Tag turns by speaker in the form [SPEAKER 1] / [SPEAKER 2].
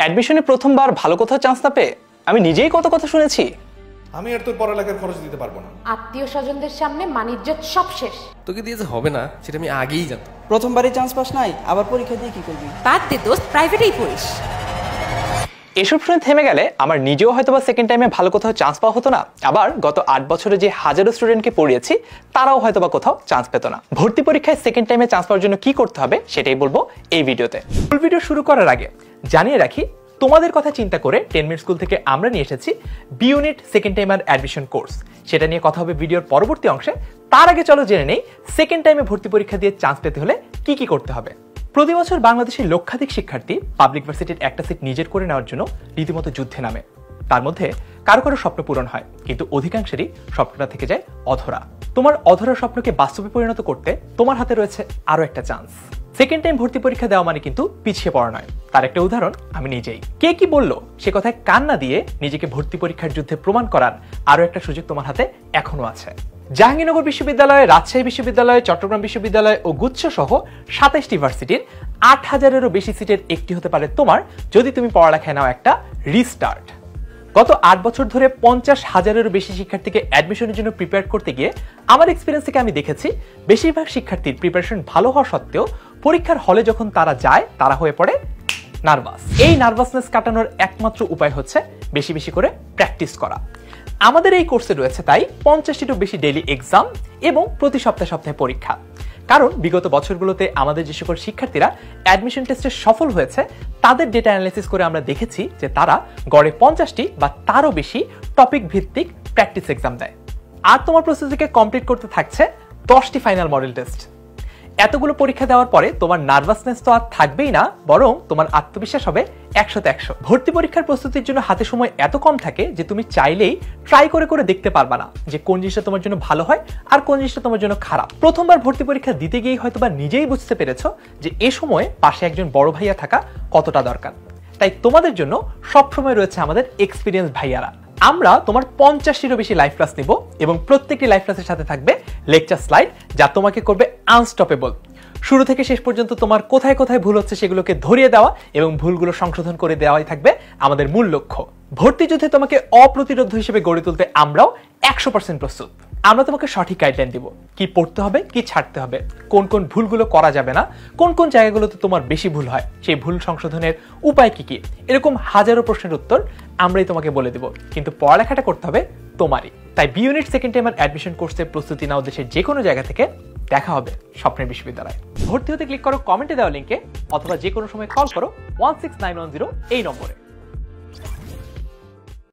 [SPEAKER 1] অ্যাডমিশনে প্রথমবার ভালো কোথাও চান্স না পেয়ে আমি নিজেই কত কথা শুনেছি।
[SPEAKER 2] আমি আর তোর পড়ালেখার খরচ দিতে পারবো না।
[SPEAKER 3] আত্মীয় স্বজনদের সামনে মানিজ্জত সব শেষ।
[SPEAKER 4] তোকে দিয়ে যে হবে না সেটা আমি আগেই জানতাম।
[SPEAKER 5] প্রথমবারই চান্স পাস নাই, আবার পরীক্ষা দিয়ে কি করবি?
[SPEAKER 6] বাদ দে দোস্ত, প্রাইভেটেই পড়িস।
[SPEAKER 1] এসব শুনে থেমে গেলে আমার নিজেও হয়তো বা সেকেন্ড টাইমে ভালো কোথাও চান্স পাওয়া হতো না। আবার গত 8 বছরে যে হাজারো স্টুডেন্টকে পড়িয়েছি তারাও হয়তো বা কোথাও চান্স পেত না। ভর্তি পরীক্ষায় সেকেন্ড টাইমে চান্স পাওয়ার জন্য কি করতে হবে সেটাই বলবো এই ভিডিওতে। ফুল ভিডিও শুরু করার আগে জানিয়ে রাখি, তোমাদের কথা চিন্তা করে 10 মিনিট স্কুল থেকে আমরা নিয়ে এসেছি B unit second timer admission course. সেটা নিয়ে কথা হবে ভিডিওর পরবর্তী অংশে। তার আগে চলো জেনে নেই সেকেন্ড টাইমে ভর্তি পরীক্ষা দিয়ে চান্স পেতে হলে কি কি করতে হবে। প্রতি বছর বাংলাদেশের লক্ষাধিক শিক্ষার্থী পাবলিক ভার্সিটির একটা সিট নিজের করে নেওয়ার জন্য রীতিমতো যুদ্ধে নামে। তার মধ্যে কারো কারো স্বপ্ন পূরণ হয়, কিন্তু অধিকাংশেরই স্বপ্নটা থেকে যায় অধরা। তোমার অধরা স্বপ্নকে বাস্তবে পরিণত করতে তোমার হাতে রয়েছে আরো একটা চান্স। সেকেন্ড টাইম ভর্তি পরীক্ষা দেওয়া মানে কিন্তু পিছিয়ে পড়া নয়। তার একটা উদাহরণ আমি নিজেই। কে কি বললো সে কথায় কান না দিয়ে নিজেকে ভর্তি পরীক্ষার যুদ্ধে প্রমাণ করার আরো একটা সুযোগ তোমার হাতে এখনো আছে। জাহাঙ্গীরনগর বিশ্ববিদ্যালয়, রাজশাহী বিশ্ববিদ্যালয়, চট্টগ্রাম বিশ্ববিদ্যালয় ও গুচ্ছ সহ 27টি ভার্সিটির 8000-এরও বেশি সিটের একটি হতে পারে তোমার, যদি তুমি পড়ালেখায় নাও একটা রিস্টার্ট। গত 8 বছর ধরে 50,000-এরও বেশি শিক্ষার্থীকে অ্যাডমিশনের জন্য প্রিপেয়ার করতে গিয়ে আমার এক্সপিরিয়েন্স থেকে আমি দেখেছি বেশিরভাগ শিক্ষার্থীর প্রিপারেশন ভালো হওয়া সত্ত্বেও পরীক্ষার হলে যখন তারা যায় তারা হয়ে পড়ে নার্ভাস। এই নার্ভাসনেস কাটানোর একমাত্র উপায় হচ্ছে বেশি বেশি করে প্র্যাকটিস করা। আমাদের এই কোর্সে রয়েছে তাই 50টিরও বেশি ডেইলি এক্সাম এবং প্রতি সপ্তাহে সপ্তাহে পরীক্ষা। কারণ বিগত বছরগুলোতে আমাদের যে সকল শিক্ষার্থীরা অ্যাডমিশন টেস্টে সফল হয়েছে তাদের ডেটা অ্যানালাইসিস করে আমরা দেখেছি যে তারা গড়ে 50টি বা তারও বেশি টপিক ভিত্তিক প্র্যাকটিস এক্সাম দেয়। আর তোমার প্রস্তুতিকে কমপ্লিট করতে থাকছে 10টি ফাইনাল মডেল টেস্ট। এতগুলো পরীক্ষা দেওয়ার পরে তোমার নার্ভাসনেস তো আর থাকবেই না, বরং তোমার আত্মবিশ্বাস হবে 100তে 100। ভর্তি পরীক্ষার প্রস্তুতির জন্য হাতে সময় এত কম থাকে যে তুমি চাইলেই ট্রাই করে করে দেখতে পারবা না যে কোন জিনিসটা তোমার জন্য ভালো হয় আর কোন জিনিসটা তোমার জন্য খারাপ। প্রথমবার ভর্তি পরীক্ষা দিতে গিয়েই হয়তোবা নিজেই বুঝতে পেরেছো যে এ সময় পাশে একজন বড় ভাইয়া থাকা কতটা দরকার। তাই তোমাদের জন্য সবসময় রয়েছে আমাদের এক্সপিরিয়েন্স ভাইয়ারা। আমরা তোমার 50টিরও বেশি লাইভ ক্লাস নিব এবং প্রত্যেকটি লাইভ ক্লাসের সাথে থাকবে লেকচার স্লাইড, যা তোমাকে করবে আনস্টপেবল। শুরু থেকে শেষ পর্যন্ত তোমার কোথায় কোথায় ভুল হচ্ছে সেগুলোকে ধরিয়ে দেওয়া এবং ভুলগুলো সংশোধন করে দেওয়াই থাকবে আমাদের মূল লক্ষ্য। ভর্তি যুদ্ধে তোমাকে অপ্রতিরোধ হিসেবে গড়ে তুলতে আমরাও 100% প্রস্তুত। আমরা তোমাকে সঠিক গাইডলাইন দিব, কি পড়তে হবে, কি ছাড়তে হবে, কোন কোন ভুলগুলো করা যাবে না, কোন কোন জায়গাগুলোতে তোমার বেশি ভুল হয়, সেই ভুল সংশোধনের উপায় কি কি, এরকম হাজারো প্রশ্নের উত্তর আমরাই তোমাকে বলে দেব। কিন্তু পড়ালেখাটা করতে হবে তোমারই। তাই B unit second timer admission কোর্সের প্রস্তুতি নাও দেশের যে কোনো জায়গা থেকে। দেখা হবে স্বপ্নের বিশ্ববিদ্যালয়। ভর্তি হতে ক্লিক করো কমেন্টে দেওয়া লিঙ্কে, অথবা যে কোনো সময় কল করো 16910 এই নম্বরে।